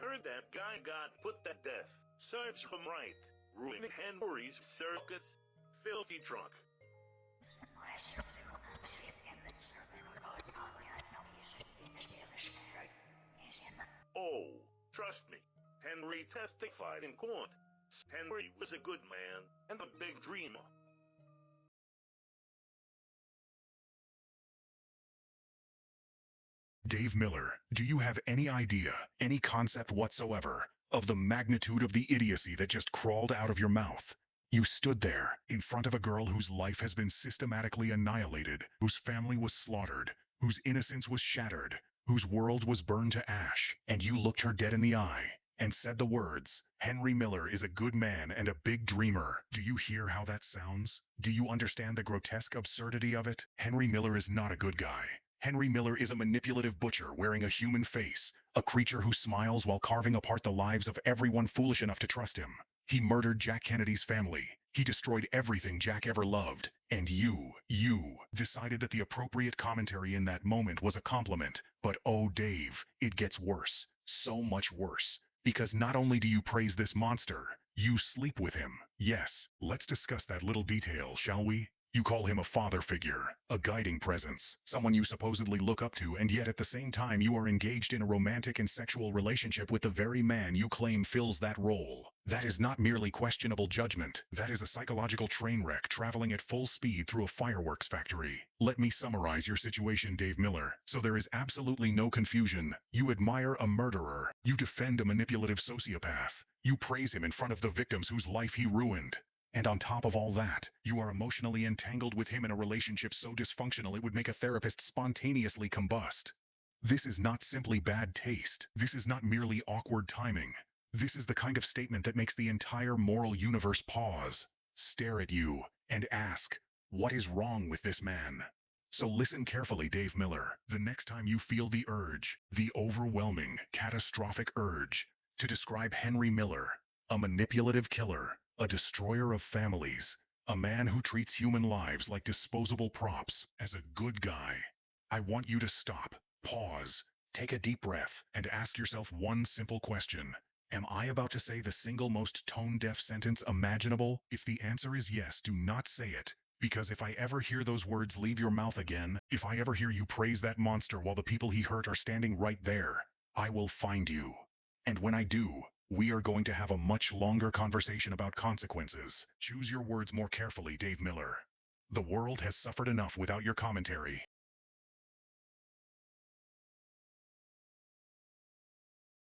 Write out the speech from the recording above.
heard that guy got put to death. Serves him right. Ruining Henry's circus. Filthy drunk. Oh, trust me. Henry testified in court. Henry was a good man and a big dreamer. Dave Miller, do you have any idea, any concept whatsoever, of the magnitude of the idiocy that just crawled out of your mouth? You stood there, in front of a girl whose life has been systematically annihilated, whose family was slaughtered, whose innocence was shattered, whose world was burned to ash, and you looked her dead in the eye, and said the words, "Henry Miller is a good man and a big dreamer." Do you hear how that sounds? Do you understand the grotesque absurdity of it? Henry Miller is not a good guy. Henry Miller is a manipulative butcher wearing a human face, a creature who smiles while carving apart the lives of everyone foolish enough to trust him. He murdered Jack Kennedy's family. He destroyed everything Jack ever loved. And you decided that the appropriate commentary in that moment was a compliment. But oh, Dave, it gets worse. So much worse. Because not only do you praise this monster, you sleep with him. Yes, let's discuss that little detail, shall we? You call him a father figure, a guiding presence, someone you supposedly look up to, and yet at the same time you are engaged in a romantic and sexual relationship with the very man you claim fills that role. That is not merely questionable judgment. That is a psychological train wreck traveling at full speed through a fireworks factory. Let me summarize your situation, Dave Miller, so there is absolutely no confusion. You admire a murderer. You defend a manipulative sociopath. You praise him in front of the victims whose life he ruined. And on top of all that, you are emotionally entangled with him in a relationship so dysfunctional it would make a therapist spontaneously combust. This is not simply bad taste. This is not merely awkward timing. This is the kind of statement that makes the entire moral universe pause, stare at you, and ask, what is wrong with this man? So listen carefully, Dave Miller. The next time you feel the urge, the overwhelming, catastrophic urge, to describe Henry Miller, a manipulative killer, a destroyer of families, a man who treats human lives like disposable props, as a good guy, I want you to stop, pause, take a deep breath, and ask yourself one simple question. Am I about to say the single most tone-deaf sentence imaginable? If the answer is yes, do not say it. Because if I ever hear those words leave your mouth again, if I ever hear you praise that monster while the people he hurt are standing right there, I will find you. And when I do, we are going to have a much longer conversation about consequences. Choose your words more carefully, Dave Miller. The world has suffered enough without your commentary.